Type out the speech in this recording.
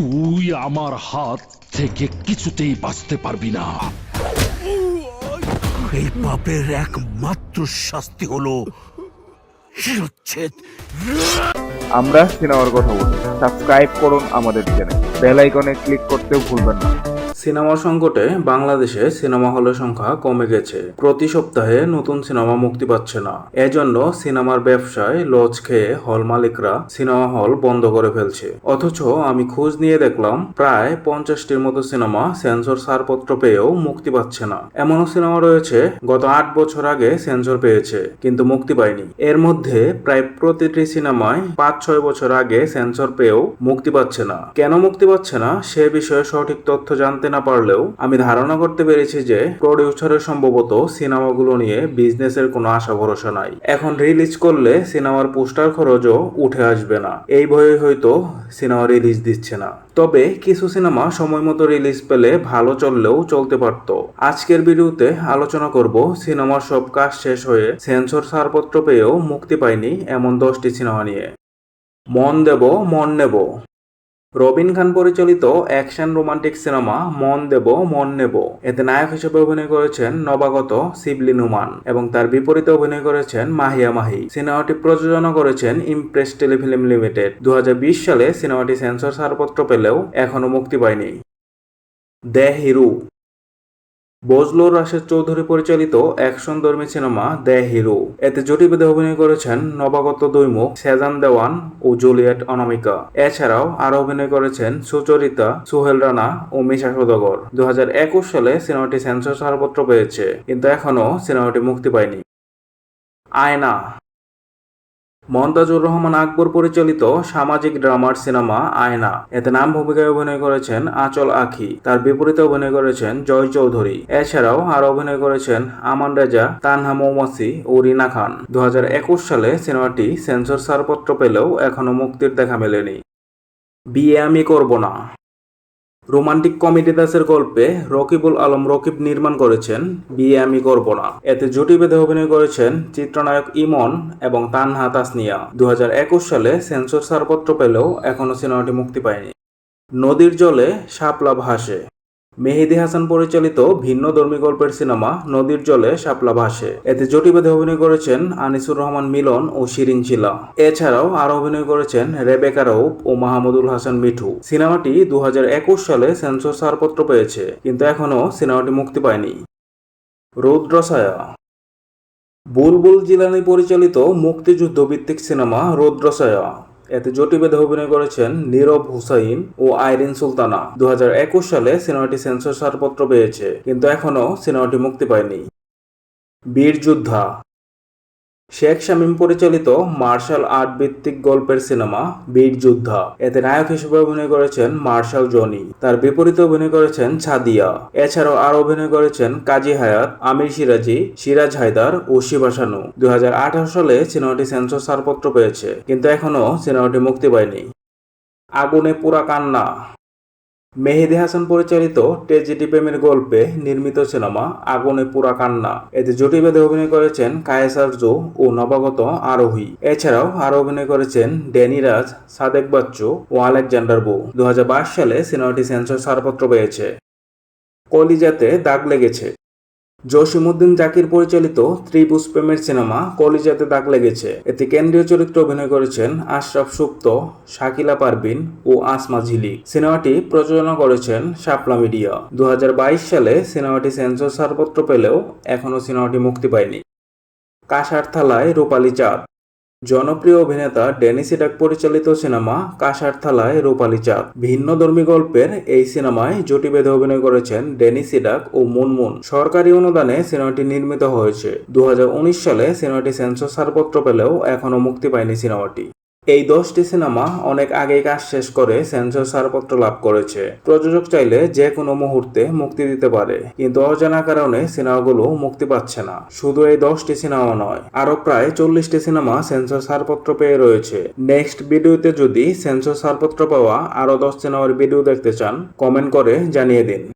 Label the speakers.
Speaker 1: তুই আমার হাত থেকে কিছুতেই বাঁচতে পারবি না।
Speaker 2: এই পাপের একমাত্র শাস্তি হলো শিরচ্ছেদ।
Speaker 3: আমরা সিনেমার কথা বলি। সাবস্ক্রাইব করুন আমাদের চ্যানেল, বেল আইকনে ক্লিক করতেও ভুলবেন না।
Speaker 4: সিনেমা সংকটে বাংলাদেশে সিনেমা হলের সংখ্যা কমে গেছে। প্রতি সপ্তাহে নতুন সিনেমা মুক্তি পাচ্ছে না। এজন্য সিনেমার ব্যবসায় লজ খেয়ে হল মালিকরা সিনেমা হল বন্ধ করে ফেলছে। অথচ আমি খোঁজ নিয়ে দেখলাম প্রায় 50টির মতো সিনেমা সেন্সর ছাড়পত্র পেয়েও মুক্তি পাচ্ছে না। এমনও সিনেমা রয়েছে গত 8 বছর আগে সেন্সর পেয়েছে কিন্তু মুক্তি পায়নি। এর মধ্যে প্রায় প্রতিটি সিনেমায় 5-6 বছর আগে সেন্সর পেয়েও মুক্তি পাচ্ছে না। কেন মুক্তি পাচ্ছে না সে বিষয়ে সঠিক তথ্য জানতে না পারলেও আমি ধারণা করতে পেরেছি যে প্রডিউসারের সম্ভবত সিনেমাগুলো নিয়ে বিজনেসের কোনো আশা ভরসা নাই। এখন রিলিজ করলে সিনেমার পোস্টার খরচও উঠে আসবে না, এই ভয়ে হয়তো সিনেমা রিলিজ দিচ্ছে না। তবে কিছু সিনেমা সময় মতো রিলিজ পেলে ভালো চললেও চলতে পারত। আজকের ভিডিওতে আলোচনা করব সিনেমার সব কাজ শেষ হয়ে সেন্সর ছাড়পত্র পেয়েও মুক্তি পায়নি এমন 10টি সিনেমা নিয়ে। মন দেব মন নেব। রবিন খান পরিচালিত অ্যাকশন রোমান্টিক সিনেমা মন দেব মন নেব। এতে নায়ক হিসেবে অভিনয় করেছেন নবাগত শিবলি নুমান এবং তার বিপরীতে অভিনয় করেছেন মাহিয়া মাহি। সিনেমাটি প্রযোজনা করেছেন ইমপ্রেস টেলিফিল্ম লিমিটেড। 2020 সালে সিনেমাটি সেন্সর ছাড়পত্র পেলেও এখনো মুক্তি পায়নি। The hero. বজলুর রাশেদ চৌধুরী পরিচালিত অ্যাকশনধর্মী সিনেমা দ্য হিরো। এতে জুটি বেঁধে অভিনয় করেছেন নবাগত দৈমুখ, সেজান দেওয়ান ও জুলিয়েট অনামিকা। এছাড়াও আরো অভিনয় করেছেন সুচরিতা, সোহেল রানা ও মিশা সওদাগর। 2021 সালে সিনেমাটি সেন্সর ছাড়পত্র পেয়েছে কিন্তু এখনো সিনেমাটি মুক্তি পায়নি। আয়না। মন্তাজুর রহমান আকবর পরিচালিত সামাজিক ড্রামার সিনেমা আয়না। এতে নাম ভূমিকায় অভিনয় করেছেন আঁচল আখি, তার বিপরীতে অভিনয় করেছেন জয় চৌধুরী। এছাড়াও আরো অভিনয় করেছেন আমান রেজা, তানহা মৌমাছি ও রিনা খান। 2021 সালে সিনেমাটি সেন্সর ছাড়পত্র পেলেও এখনো মুক্তির দেখা মেলেনি। বিয়ে আমি করব না। রোমান্টিক কমেডি দাসের গল্পে রকিবুল আলম রকিব নির্মাণ করেছেন বিয়ে আমি করব না। এতে জুটি বেঁধে অভিনয় করেছেন চিত্রনায়ক ইমন এবং তানহা তাসনিয়া। 2021 সালে সেন্সর ছাড়পত্র পেলেও এখনো সিনেমাটি মুক্তি পায়নি। নদীর জলে শাপলা ভাসে। মেহেদী হাসান পরিচালিত ভিন্নধর্মী গল্পের সিনেমা নদীর জলে শাপলা ভাসে। এতে জুটি বেঁধে অভিনয় করেছেন আনিসুর রহমান মিলন ও শিরিন শিলা। এছাড়াও আরো অভিনয় করেছেন রেবেকা রৌফ ও মাহমুদুল হাসান মিঠু। সিনেমাটি 2021 সালে সেন্সর ছাড়পত্র পেয়েছে কিন্তু এখনো সিনেমাটি মুক্তি পায়নি। রুদ্রছায়া। বুলবুল জিলানী পরিচালিত মুক্তিযুদ্ধ ভিত্তিক সিনেমা রুদ্রছায়া। এতে জুটি বেঁধে অভিনয় করেছেন নীরব হুসাইন ও আইরিন সুলতানা। 2021 সালে সিনেমাটি সেন্সর ছাড়পত্র পেয়েছে কিন্তু এখনো সিনেমাটি মুক্তি পায়নি। বীর যোদ্ধা। শেখ শামীম পরিচালিত মার্শাল আর্ট ভিত্তিক গল্পের সিনেমা বীর যোদ্ধা। এতে নায়ক হিসেবে অভিনয় করেছেন মার্শাল জনি, তার বিপরীতে অভিনয় করেছেন ছাদিয়া। এছাড়াও আরো অভিনয় করেছেন কাজী হায়াত, আমির সিরাজি, সিরাজ হায়দার ও শিবা শানু। 2018 সালে সিনেমাটি সেন্সর ছাড়পত্র পেয়েছে কিন্তু এখনো সিনেমাটি মুক্তি পায়নি। আগুনে পোড়া কান্না। মেহেদী হাসান পরিচালিত ট্র্যাজেডি প্রেমের গল্পে নির্মিত সিনেমা আগুনে পোড়া কান্না। এতে জুটি বেঁধে অভিনয় করেছেন কায়েসার জো ও নবাগত আরোহী। এছাড়াও আরো অভিনয় করেছেন ড্যানি রাজ, সাদেক বাচ্চু ও আলেকজান্ডার বো। 2022 সালে সিনেমাটি সেন্সর ছাড়পত্র পেয়েছে। কলিজাতে দাগ লেগেছে। জসিমউদ্দিন জাকির পরিচালিত ত্রিভুজ প্রেমের সিনেমা কলিজাতে দাগ লেগেছে। এতে কেন্দ্রীয় চরিত্রে অভিনয় করেছেন আশরাফ সুপ্ত, শাকিলা পারভিন ও আসমা ঝিলিক। সিনেমাটি প্রযোজনা করেছেন শাপলা মিডিয়া। 2022 সালে সিনেমাটি সেন্সর ছাড়পত্র পেলেও এখনো সিনেমাটি মুক্তি পায়নি। কাঁসার থালায় রূপালী চাঁদ। জনপ্রিয় অভিনেতা ড্যানি সিডাক পরিচালিত সিনেমা কাঁসার থালায় রূপালী চাঁদ। ভিন্নধর্মী গল্পের এই সিনেমায় জুটি বেঁধে অভিনয় করেছেন ড্যানি সিডাক ও মুনমুন। সরকারি অনুদানে সিনেমাটি নির্মিত হয়েছে। 2019 সালে সিনেমাটি সেন্সর ছাড়পত্র পেলেও এখনো মুক্তি পায়নি সিনেমাটি। এই 10টি সিনেমা অনেক আগেই কাজ শেষ করে সেন্সর ছাড়পত্র লাভ করেছে। প্রযোজক চাইলে যে কোনো মুহূর্তে মুক্তি দিতে পারে কিন্তু অজানা কারণে সিনেমাগুলো মুক্তি পাচ্ছে না। শুধু এই 10টি সিনেমা নয়, আরো প্রায় 40টি সিনেমা সেন্সর ছাড়পত্র পেয়ে রয়েছে। নেক্সট ভিডিওতে যদি সেন্সর ছাড়পত্র পাওয়া আরো 10 সিনেমার ভিডিও দেখতে চান কমেন্ট করে জানিয়ে দিন।